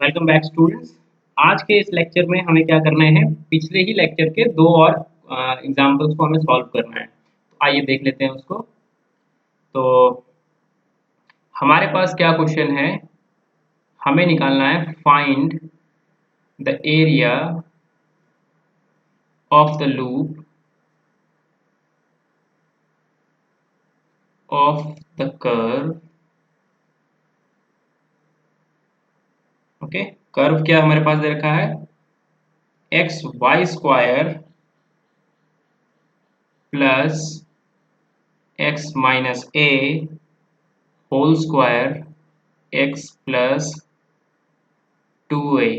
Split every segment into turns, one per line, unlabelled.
Welcome back students. आज के इस लेक्चर में हमें क्या करना है, पिछले ही लेक्चर के दो और एग्जाम्पल्स को हमें सॉल्व करना है। तो आइए देख लेते हैं उसको। तो हमारे पास क्या क्वेश्चन है, हमें निकालना है find the area of the loop of the curve. Okay, curve क्या हमारे पास दे रखा है, x y square plus x minus a whole square x plus 2a।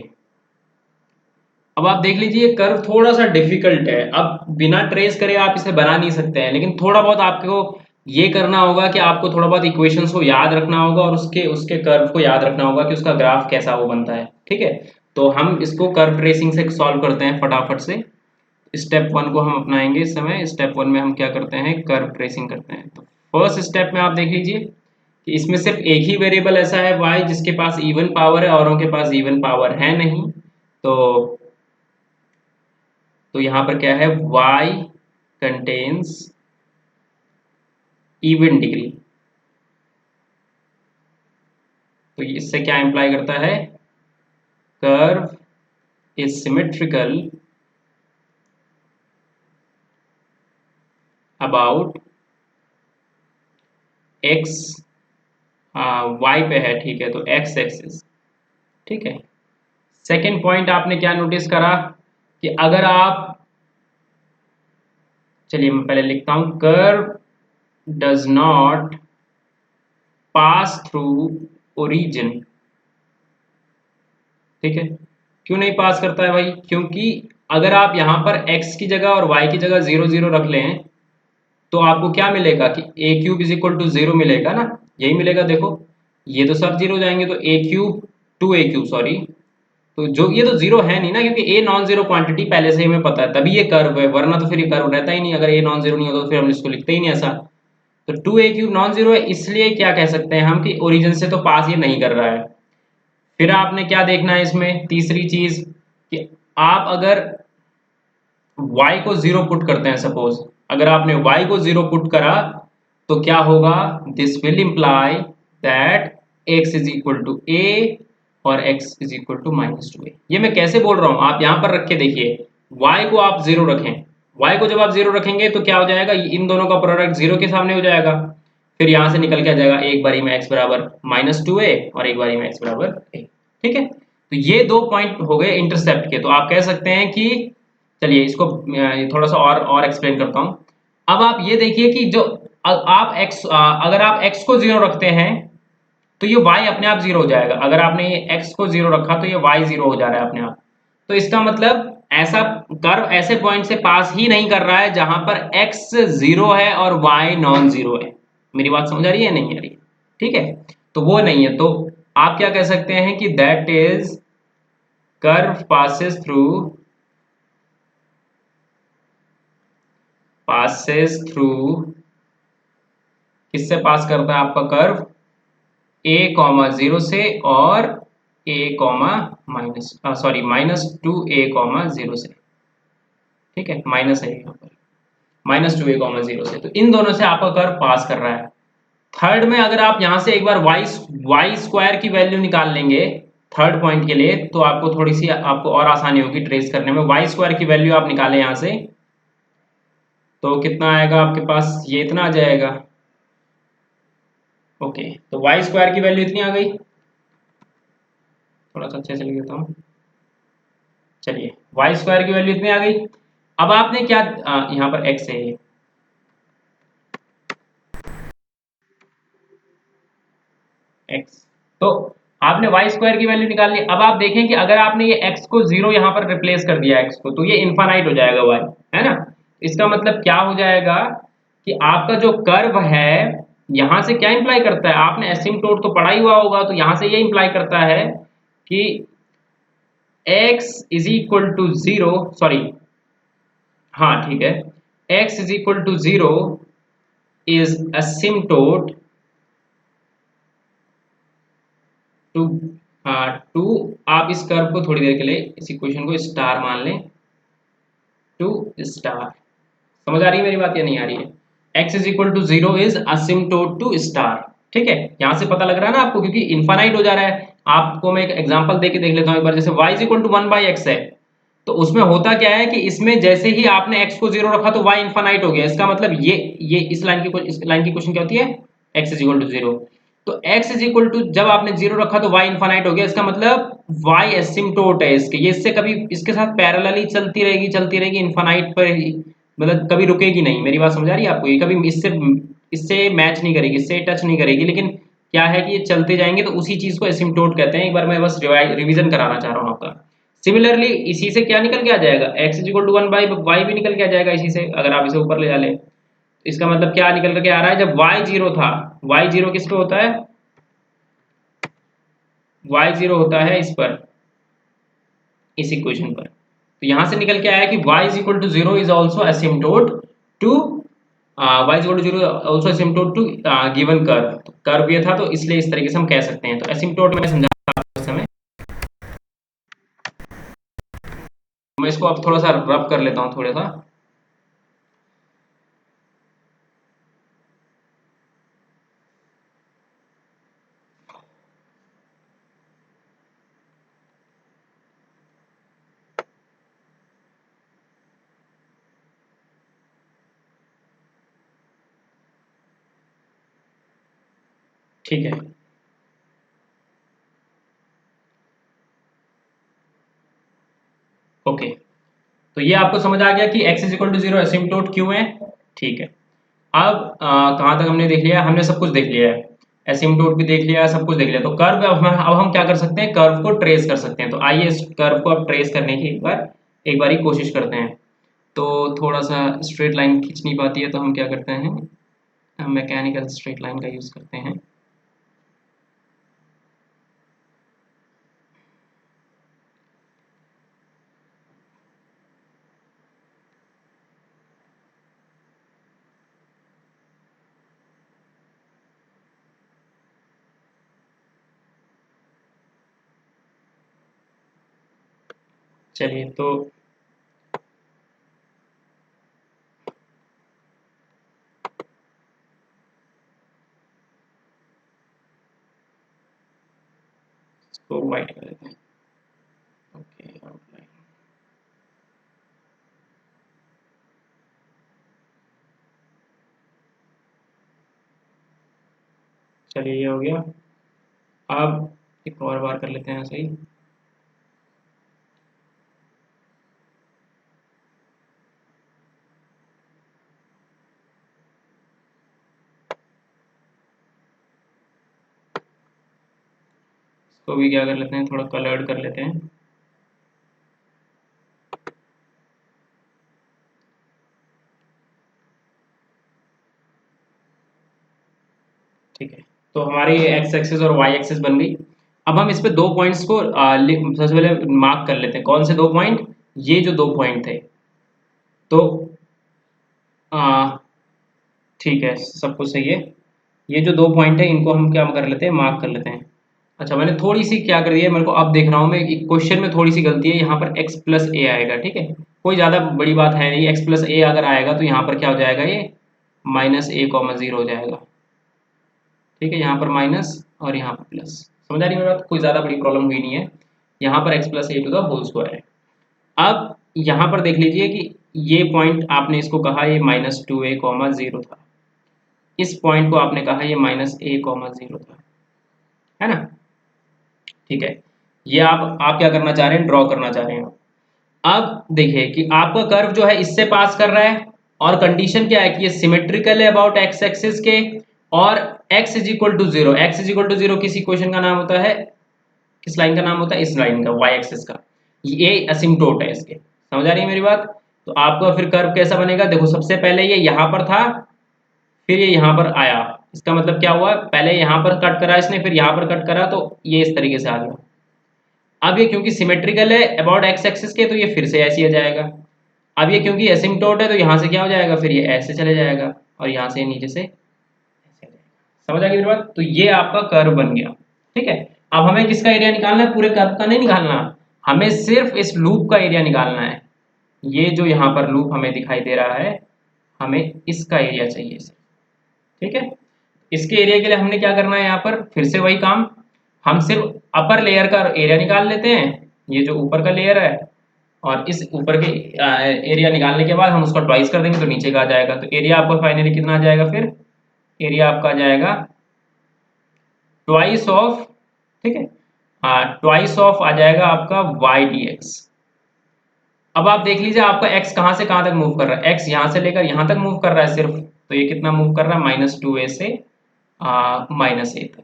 अब आप देख लीजिए कर्व थोड़ा सा डिफिकल्ट है। अब बिना ट्रेस करे आप इसे बना नहीं सकते हैं, लेकिन थोड़ा बहुत आपको ये करना होगा कि आपको थोड़ा बहुत इक्वेशंस को याद रखना होगा और उसके उसके कर्व को याद रखना होगा कि उसका ग्राफ कैसा वो बनता है। ठीक है, तो हम इसको कर्व ट्रेसिंग से सॉल्व करते हैं फटाफट से। स्टेप वन को हम अपनाएंगे इस समय। स्टेप वन में हम क्या करते हैं, कर्व ट्रेसिंग करते हैं। तो फर्स्ट स्टेप में आप देख लीजिए कि इसमें सिर्फ एक ही वेरिएबल ऐसा है y जिसके पास इवन पावर है, औरों के पास इवन पावर है नहीं। तो यहाँ पर क्या है, y कंटेन्स इवन डिग्री। तो इससे क्या इंप्लाई करता है, curve is symmetrical about x, y पे है, ठीक है, तो x एक्सिस। ठीक है, सेकेंड पॉइंट आपने क्या नोटिस करा कि अगर आप, चलिए मैं पहले लिखता हूं, curve does not pass through origin. ठीक है, क्यों नहीं पास करता है भाई, क्योंकि अगर आप यहाँ पर x की जगह और y की जगह 0 0 रख लें तो आपको क्या मिलेगा कि a cube is equal to 0 मिलेगा ना, यही मिलेगा। देखो ये तो सब जीरो जाएंगे, तो a cube 2a cube, sorry, तो जो ये तो जीरो है नहीं ना, क्योंकि a नॉन जीरो क्वांटिटी पहले से ही हमें पता है, तभी ये कर्व है, वरना तो फिर ये कर्व रहता ही नहीं। अगर a नॉन जीरो नहीं होता तो फिर हम इसको लिखते ही नहीं ऐसा। तो 2a क्यूब नॉन जीरो है, इसलिए क्या कह सकते हैं हम कि ओरिजिन से तो पास ये नहीं कर रहा है। फिर आपने क्या देखना है इसमें, तीसरी चीज कि आप अगर y को 0 पुट करते हैं, सपोज अगर आपने y को 0 पुट करा तो क्या होगा, this will imply that x is equal to a और x is equal to -2a। ये मैं कैसे बोल रहा हूं, आप यहां पर रख के देखिए, y को आप 0 रखें, y को जब आप 0 रखेंगे तो क्या हो जाएगा, इन दोनों का प्रोडक्ट 0 के सामने हो जाएगा। फिर यहां से निकल के आ जाएगा एक बारी में x बराबर -2a और एक बारी में x बराबर a। ठीक है, तो ये दो पॉइंट हो गए इंटरसेप्ट के। तो आप कह सकते हैं कि, चलिए इसको थोड़ा सा और एक्सप्लेन करता हूं। अब आप ये देखिए कि जो आप x, अगर आप x को 0 रखते हैं तो ये y अपने आप 0 हो जाएगा। अगर आपने ये x को 0 रखा तो ये y 0 हो जा रहा है अपने आप। तो इसका मतलब ऐसा कर्व ऐसे पॉइंट से पास ही नहीं कर रहा है जहां पर x 0 है और y नॉन 0 है। मेरी बात समझ आ रही है, नहीं आ रही है? ठीक है, तो वो नहीं है। तो आप क्या कह सकते हैं कि that is curve passes through, किससे पास करता है आपका कर्व, a कॉमा 0 से और a कॉमा -2a, 0 से। ठीक है, माइनस है यहाँ पर, -2a, 0 से, तो इन दोनों से आपका कर्व पास कर रहा है। थर्ड में अगर आप यहाँ से एक बार y स्क्वायर की वैल्यू निकाल लेंगे थर्ड पॉइंट के लिए, तो आपको थोड़ी सी आपको और आसानी होगी ट्रेस करने में। y स्क्वायर की वैल्यू आप निकालें यहाँ से तो कितना आएगा आपके पास, ये इतना आ जाएगा। ओके, तो y स्क्वायर की वैल्यू इतनी आ गई। थोड़ा सा अच्छे से लिख देता हूँ, चलिए y स्क्वायर की वैल्यू इतनी आ गई। अब आपने क्या, यहाँ पर x है, x, तो आपने y स्क्वायर की वैल्यू निकाल ली। अब आप देखें कि अगर आपने ये x को 0 यहाँ पर रिप्लेस कर दिया x को, तो ये इनफाइनाइट हो जाएगा y, है ना। इसका मतलब क्या हो जाएगा कि आपका जो कर्व है यहाँ से क्या इंप्लाई करता है, आपने एसिम्प्टोट तो पढ़ा ही हुआ होगा, तो यहाँ से ये इंप्लाई करता है कि x is equal to 0, sorry, हाँ ठीक है, x is equal to 0 is asymptote to to, आप इस कर्व को थोड़ी देर के लिए इस इक्वेशन को स्टार मान लें, टू स्टार। समझ आ रही है मेरी बात या नहीं आ रही है? x is equal to zero is asymptote to star. ठीक है, यहां से पता लग रहा है ना आपको, क्योंकि इनफाइनाइट हो जा रहा है। आपको मैं एक एग्जांपल देके देख लेता हूं एक बार। जैसे y is equal to 1/x है, तो उसमें होता क्या है कि इसमें जैसे ही आपने x को जीरो रखा तो y इनफाइनाइट हो गया। इसका मतलब ये इस लाइन की क्वेश्चन क्या होती है? x is equal to zero. तो x इज इक्वल टू, जब आपने जीरो रखा तो y इनफाइनाइट हो गया। इसका मतलब y एसिम्प्टोट है इसके, ये इससे कभी इसके साथ पैरेलली चलती रहेगी इनफाइनाइट पर ही, मतलब कभी रुकेगी नहीं। मेरी बात समझ आ रही है आपको? ये कभी इससे इससे मैच नहीं करेगी, इससे टच नहीं करेगी, लेकिन क्या है कि ये चलते जाएंगे, तो उसी चीज को एसिम्प्टोट कहते हैं। एक बार मैं बस रिवीजन कराना चाह रहा हूँ आपका। सिमिलरली इसी से क्या निकल के आ जाएगा? x is equal to 1/y भी निकल के आ जाएगा इसी से, अगर आप इसे ऊपर ले जा ले। इसका मतलब क्या निकल करके आ रहा है? जब y जीरो था, y जीरो किस पे होता है? y जीरो होता है इस पर, इस इक्वेशन पर। तो यहां से निकल के आया कि y is equal to zero is also asymptote to y is equal to zero also asymptote to given curve. Curve ये था, तो इसलिए इस तरीके से हम कह सकते हैं। तो असिम्प्टोट में समझा उस समय, मैं इसको अब थोड़ा सा रब कर लेता हूँ थोड़ा सा। ठीक है, ओके। तो ये आपको समझ आ गया कि x is equal to zero asymptote क्यों है। ठीक है, अब कहाँ तक हमने देख लिया? हमने सब कुछ देख लिया है, एसिम्प्टोट भी देख लिया, सब कुछ देख लिया। तो कर्व अब हम क्या कर सकते हैं? कर्व को ट्रेस कर सकते हैं। तो आइए इस कर्व को अब ट्रेस करने की एक बार ही कोशिश करते हैं। तो थोड़ा सा स्ट्रेट लाइन खींच नहीं पाती है, तो हम क्या करते हैं? हम मैकेनिकल स्ट्रेट लाइन का यूज़ करते हैं। चलिए तो इसको वाइट कर देते हैं। Okay, outline. चलिए ये हो गया। अब एक और बार कर लेते हैं सही। इसको भी क्या कर लेते हैं? थोड़ा कलर्ड कर लेते हैं। ठीक है, तो हमारी एक्स एक्सिस और वाई एक्सिस बन गई। अब हम इस पे दो पॉइंट्स को सबसे पहले मार्क कर लेते हैं। कौन से दो पॉइंट? ये जो दो पॉइंट थे। तो आ, ठीक है, सब कुछ सही है। ये जो दो पॉइंट है, इनको हम क्या कर लेते हैं? मार्क कर लेते हैं। अच्छा, मैंने थोड़ी सी क्या कर दिया है, मेरे को अब देख रहा हूँ मैं, क्वेश्चन में थोड़ी सी गलती है। यहाँ पर x प्लस ए आएगा। ठीक है, कोई ज़्यादा बड़ी बात है नहीं। x प्लस ए अगर आएगा तो यहाँ पर क्या हो जाएगा? ये माइनस ए कॉमा जीरो हो जाएगा। ठीक है, यहाँ पर माइनस और यहाँ पर प्लस। समझ आ रही है मेरी बात? कोई ज़्यादा बड़ी प्रॉब्लम हुई नहीं है। यहाँ पर x plus a to the whole square है। अब यहाँ पर देख लीजिए कि ये पॉइंट आपने इसको कहा ये माइनस टू ए कॉमा जीरो था। इस पॉइंट को आपने कहा ये माइनस ए कॉमा जीरो था, है ना? ठीक है, ये आप क्या करना चाह रहे हैं? ड्रॉ करना चाह रहे हैं। अब देखिए कि आपका कर्व जो है इससे पास कर रहा है, और कंडीशन क्या है कि ये सिमेट्रिकल है अबाउट एक्स एक्सिस के, और x is equal to zero. X is equal to zero किस इक्वेशन का नाम होता है? किस लाइन का नाम होता है? इस लाइन का, y एक्सिस का। ये असिम्प्टोट है इसके। समझ आ रही है मेरी बात? तो आपका फिर कर्व कैसा बनेगा? देखो, सबसे पहले ये यहाँ पर था, फिर ये यहाँ पर आया। इसका मतलब क्या हुआ? पहले यहाँ पर कट करा इसने, फिर यहाँ पर कट करा, तो ये इस तरीके से आ गया। अब ये क्योंकि सिमेट्रिकल है अबाउट एक्स एक्सिस के, तो ये फिर से ऐसे ही आ जाएगा। अब ये क्योंकि एसिम्प्टोट है, तो यहाँ से क्या हो जाएगा? फिर ये ऐसे चले जाएगा, और यहाँ से नीचे से ऐसे आ जाएगा। समझ आ गई मेरी बात? तो ये आपका कर्व बन गया। ठीक है, अब हमें किसका एरिया निकालना है, पूरे कर्व का नहीं निकालना, हमें सिर्फ इस लूप का एरिया निकालना है। ये जो यहाँ पर लूप हमें दिखाई दे रहा है, हमें इसका एरिया चाहिए सिर्फ, ठीक है। इसके एरिया के लिए हमने क्या करना है, यहाँ पर फिर से वही काम, हम सिर्फ अपर लेयर का एरिया निकाल लेते हैं, ये जो ऊपर का लेयर है, और इस ऊपर के एरिया निकालने के बाद हम उसका ट्वाइस कर देंगे तो नीचे का आ जाएगा। तो एरिया आपका फाइनली कितना आ जाएगा, फिर एरिया आपका आ जाएगा ट्वाइस ऑफ, ठीक है, हाँ ट्वाइस ऑफ आ जाएगा आपका वाई डी एक्स। अब आप देख लीजिए आपका x कहाँ से कहाँ तक मूव कर रहा है, x यहाँ से लेकर यहाँ तक मूव कर रहा है सिर्फ, तो ये कितना मूव कर रहा है, -2a से -a तक।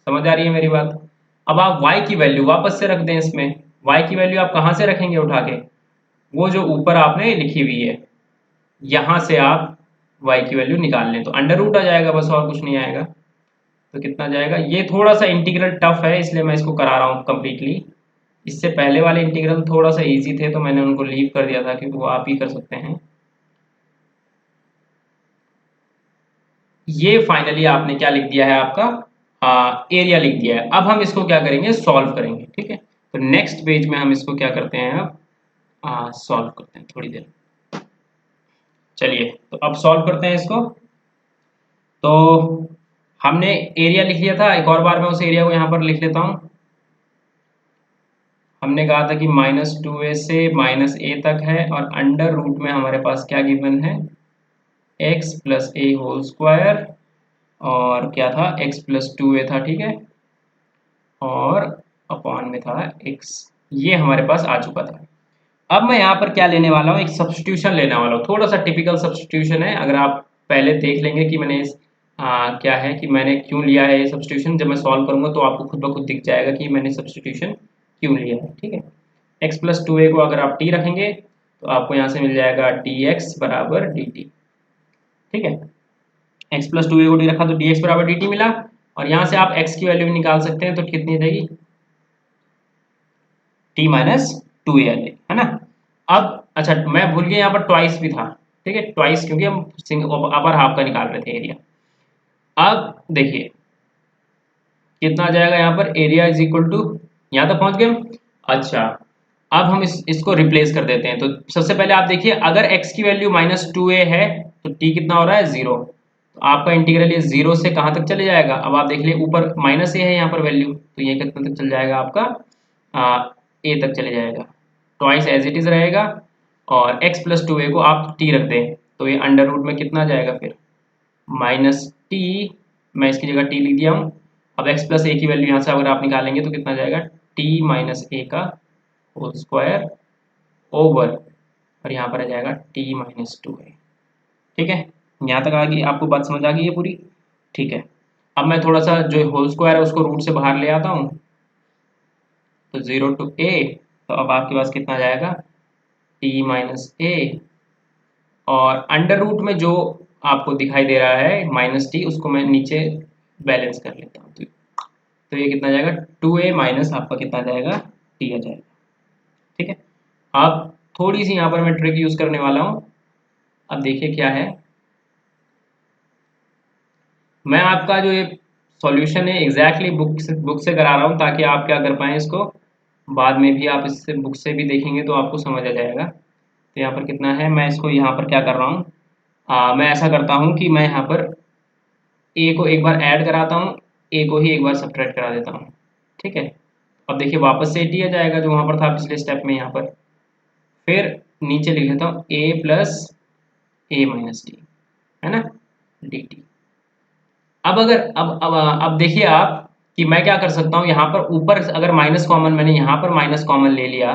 समझ आ रही है मेरी बात। अब आप y की वैल्यू वापस से रख दें इसमें, y की वैल्यू आप कहाँ से रखेंगे उठा के, वो जो ऊपर आपने लिखी हुई है यहाँ से आप y की वैल्यू निकाल लें तो अंडर रूट आ जाएगा, बस और कुछ नहीं आएगा। तो कितना जाएगा, ये थोड़ा सा इंटीग्रल टफ है इसलिए मैं इसको करा रहा हूँ कंप्लीटली। इससे पहले वाले इंटीग्रल थोड़ा सा इजी थे तो मैंने उनको लीव कर दिया था कि वो आप ही कर सकते हैं। ये फाइनली आपने क्या लिख दिया है, आपका एरिया लिख दिया है। अब हम इसको क्या करेंगे, सॉल्व करेंगे, ठीक है। तो नेक्स्ट पेज में हम इसको क्या करते हैं, अब सॉल्व करते हैं थोड़ी देर। चलिए तो अब सॉल्व करते हैं इसको। तो हमने एरिया लिख लिया था, एक और बार मैं उस एरिया को यहाँ पर लिख लेता हूँ। हमने कहा था कि -2a से -a तक है और अंडर रूट में हमारे पास क्या गिवन है, x + a होल स्क्वायर, और क्या था, x + 2a था, ठीक है, और अपॉन में था x। ये हमारे पास आ चुका था। अब मैं यहाँ पर क्या लेने वाला हूँ, एक सब्स्टिट्यूशन लेने वाला हूँ, थोड़ा सा टिपिकल सब्स्टिट्यूशन है। अगर आप पहले देख लेंगे कि मैंने क्या है कि मैंने क्यों लिया है ये सब्स्टिट्यूशन, जब मैं सॉल्व करूंगा तो आपको खुद ब खुद दिख जाएगा कि मैंने सब्स्टिट्यूशन क्यों लिया है, ठीक है। x + 2a को अगर आप t रखेंगे तो आपको यहाँ से मिल जाएगा dx बराबर dt, ठीक है। x + 2a को t रखा तो dx बराबर dt मिला, और यहाँ से आप x की वैल्यू भी निकाल सकते हैं, तो कितनी रहेगी, t - 2a आ जाएगी, है ना। अब अच्छा मैं भूल गया, यहाँ पर ट्वाइस भी था, ठीक है, ट्वाइस क्योंकि हम अपर हाफ का निकाल रहे थे एरिया। अब देखिए कितना आ जाएगा, यहाँ पर एरिया इज इक्वल टू, यहाँ तक पहुंच गए हम। अच्छा अब हम इसको रिप्लेस कर देते हैं। तो सबसे पहले आप देखिए अगर x की वैल्यू -2a है तो t कितना हो रहा है, 0। तो आपका इंटीग्रल ये 0 से कहाँ तक चले जाएगा, अब आप देख लिए ऊपर -a है यहाँ पर वैल्यू, तो ये कितना तक चल जाएगा आपका a तक चले जाएगा, ट्वाइस एज इट इज रहेगा। और x + 2a को आप t रख दें तो ये अंडर रूट में कितना जाएगा फिर, -t, मैं इसकी जगह t लिख दिया हूँ। अब x + a की वैल्यू यहाँ से अगर आप निकालेंगे तो कितना जाएगा, t - a का होल स्क्वायर ओवर, और यहाँ पर आ जाएगा t - 2a, ठीक है। यहाँ तक आ गई, आपको बात समझ आ गई है पूरी, ठीक है। अब मैं थोड़ा सा जो होल स्क्वायर है उसको रूट से बाहर ले आता हूँ, तो 0 to a, तो अब आपके पास कितना आ जाएगा, t - a, और अंडर रूट में जो आपको दिखाई दे रहा है -t, उसको मैं नीचे बैलेंस कर लेता हूँ, तो ये कितना जाएगा, 2a माइनस आपका कितना जाएगा, t आ जाएगा, ठीक है। अब थोड़ी सी यहाँ पर मैं ट्रिक यूज करने वाला हूँ। अब देखिए क्या है, मैं आपका जो ये सॉल्यूशन है एग्जैक्टली बुक से करा रहा हूँ ताकि आप क्या कर पाएँ इसको, बाद में भी आप इससे बुक से भी देखेंगे तो आपको समझ आ जाएगा। तो यहाँ पर कितना है, मैं इसको यहाँ पर क्या कर रहा हूँ, मैं ऐसा करता हूँ कि मैं यहाँ पर a को एक बार ऐड कराता हूँ, a को ही एक बार सब्ट्रैक्ट करा देता हूँ, ठीक है। अब देखिए वापस से t आ जाएगा जो वहाँ पर था पिछले स्टेप में, यहाँ पर फिर नीचे लिख लेता हूँ a + a - t, है ना, dt। अब अगर अब देखिए आप कि मैं क्या कर सकता हूँ, यहाँ पर ऊपर अगर माइनस कॉमन, मैंने यहाँ पर माइनस कॉमन ले लिया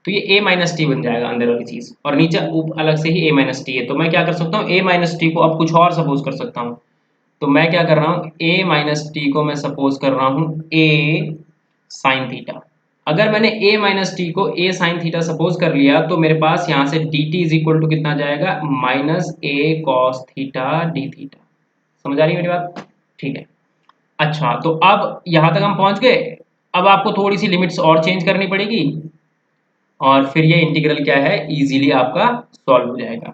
तो ये a - t बन जाएगा अंदर वाली चीज, और नीचे अलग से ही a - t है, तो मैं क्या कर सकता हूँ, a - t को अब कुछ और सपोज कर सकता हूँ। तो मैं क्या कर रहा हूँ, a - t को मैं सपोज कर रहा हूँ a sin थीटा। अगर मैंने a - t को a sin थीटा सपोज कर लिया तो मेरे पास यहाँ से dt इज इक्वल टू कितना जाएगा, -a cos theta d theta. समझ आ रही है मेरी बात, ठीक है। अच्छा तो अब यहाँ तक हम पहुँच गए। अब आपको थोड़ी सी लिमिट्स और चेंज करनी पड़ेगी और फिर ये इंटीग्रल क्या है, इजीली आपका सॉल्व हो जाएगा।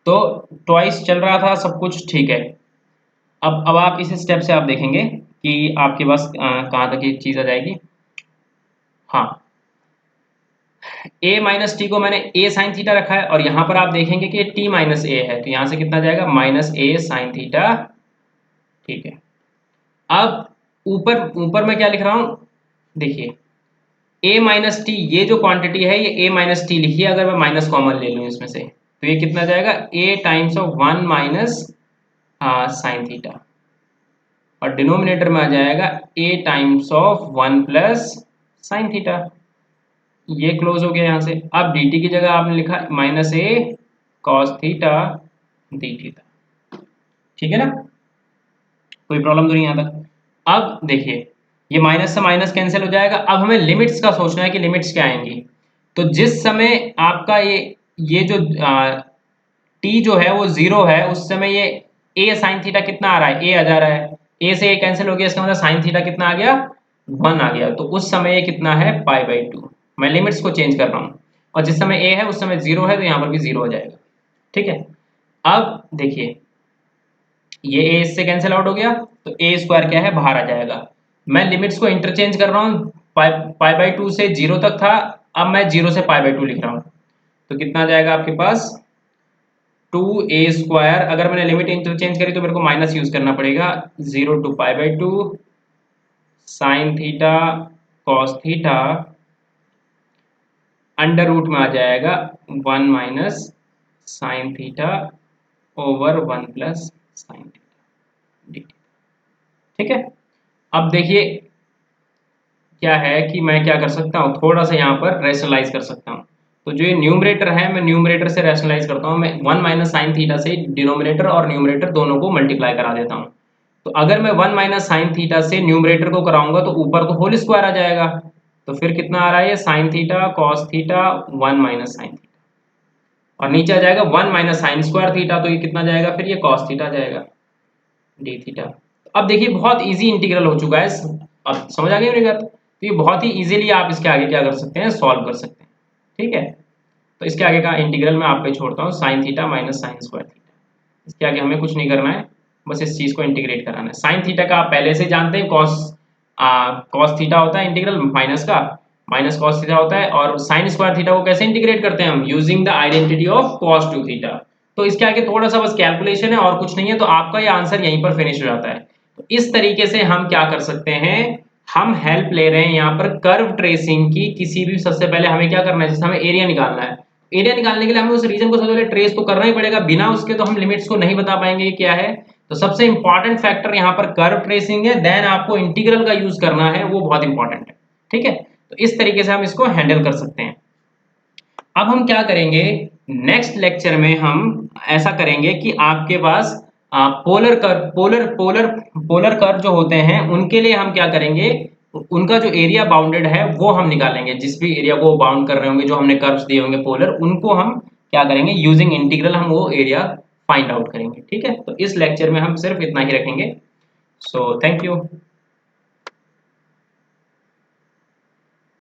तो ट्वाइस चल रहा था सब कुछ, ठीक है। अब आप इस स्टेप से आप देखेंगे कि आपके पास कहाँ तक ये चीज़ आ जाएगी। हाँ, a माइनस टी को मैंने a साइन थीटा रखा है और यहाँ पर आप देखेंगे कि t माइनस ए है, तो यहाँ से कितना जाएगा माइनस a साइन थीटा। ठीक है, अब ऊपर ऊपर मैं क्या लिख रहा हूँ, देखिए a माइनस टी, ये जो क्वांटिटी है ये a माइनस टी लिखिए, अगर मैं माइनस कॉमन ले लूँ इसमें से तो ये कितना जाएगा a times of 1 minus sine theta, और डिनोमिनेटर में आ जाएगा a times of 1 plus sine theta. ये क्लोज हो गया यहाँ से। अब dt की जगह आपने लिखा minus a cos theta D theta. ठीक है ना, कोई प्रॉब्लम तो नहीं यहाँ तक। अब देखिए ये माइनस से माइनस कैंसिल हो जाएगा। अब हमें लिमिट्स का सोचना है कि लिमिट्स क्या आएंगी। तो जिस समय आपका ये जो t जो है वो 0 है, उस समय ये a साइन थीटा कितना आ रहा है, a आ जा रहा है, a से a कैंसिल हो गया, इसका मतलब साइन थीटा कितना आ गया 1 आ गया। तो उस समय ये कितना है π/2। मैं लिमिट्स को चेंज कर रहा हूँ, और जिस समय a है उस समय 0 है, तो यहाँ पर भी 0 हो जाएगा। ठीक है, अब देखिए ये a इससे कैंसिल आउट हो गया, तो a स्क्वायर क्या है बाहर आ जाएगा। मैं लिमिट्स को इंटरचेंज कर रहा हूँ, π/2 से 0 तक था, अब मैं 0 से π/2 लिख रहा हूँ, तो कितना आ जाएगा आपके पास 2a स्क्वायर। अगर मैंने लिमिट इंटरचेंज करी तो मेरे को माइनस यूज करना पड़ेगा, 0 to π/2 sine theta cos theta under root में आ जाएगा 1 minus sine theta over 1 plus sine theta d. ठीक है, अब देखिए क्या है कि मैं क्या कर सकता हूँ, थोड़ा सा यहाँ पर रैशनलाइज कर सकता हूँ। तो जो ये न्यूमरेटर है, मैं न्यूमरेटर से रैशनलाइज करता हूँ, मैं 1 माइनस साइन थीटा से डिनोमिनेटर और न्यूमरेटर दोनों को मल्टीप्लाई करा देता हूँ। तो अगर मैं 1 माइनस साइन थीटा से न्यूमरेटर को कराऊंगा तो ऊपर तो होल स्क्वायर आ जाएगा, तो फिर कितना आ रहा है ये sign theta cos theta 1 minus sine theta, और नीचे आ जाएगा 1 माइनस साइन स्क्वायर थीटा, तो ये कितना जाएगा फिर ये कॉस थीटा जाएगा डी थीटा। अब देखिए बहुत इजी इंटीग्रल हो चुका है, अब समझ आ गई मेरी बात। तो ये बहुत ही इजीली आप इसके आगे क्या कर सकते हैं, सॉल्व कर सकते हैं। ठीक है, तो इसके आगे का इंटीग्रल मैं आप पे छोड़ता हूँ, sine theta minus sine square theta. इसके आगे हमें कुछ नहीं करना है, बस इस चीज को इंटीग्रेट कराना है। साइन थीटा का आप पहले से जानते हैं, कॉस थीटा होता है इंटीग्रल माइनस का, माइनस कॉस थीटा होता है। और साइन स्क्वायर थीटा को कैसे इंटीग्रेट करते हैं हम, using the identity of cos two theta. तो इसके आगे थोड़ा सा बस कैलकुलेशन है और कुछ नहीं है, तो आपका ये आंसर यहीं पर फिनिश हो जाता है। तो इस तरीके से हम क्या कर सकते हैं, हम हेल्प ले रहे हैं यहाँ पर कर्व ट्रेसिंग की। किसी भी सबसे पहले हमें क्या करना है, जैसे हमें एरिया निकालना है, एरिया निकालने के लिए हमें उस रीजन को सबसे पहले ट्रेस तो करना ही पड़ेगा, बिना उसके तो हम लिमिट्स को नहीं बता पाएंगे क्या है। तो सबसे इंपॉर्टेंट फैक्टर यहाँ पर कर्व ट्रेसिंग है, देन आपको इंटीग्रल का यूज करना है, वो बहुत इंपॉर्टेंट है। ठीक है, तो इस तरीके से हम इसको हैंडल कर सकते हैं। अब हम क्या करेंगे, नेक्स्ट लेक्चर में हम ऐसा करेंगे कि आपके पास पोलर कर्व पोलर कर्व जो होते हैं उनके लिए हम क्या करेंगे, उनका जो एरिया बाउंडेड है वो हम निकालेंगे। जिस भी एरिया को बाउंड कर रहे होंगे, जो हमने कर्व्स दिए होंगे पोलर, उनको हम क्या करेंगे, यूजिंग इंटीग्रल हम वो एरिया फाइंड आउट करेंगे। ठीक है, तो इस लेक्चर में हम सिर्फ इतना ही रखेंगे। So thank you.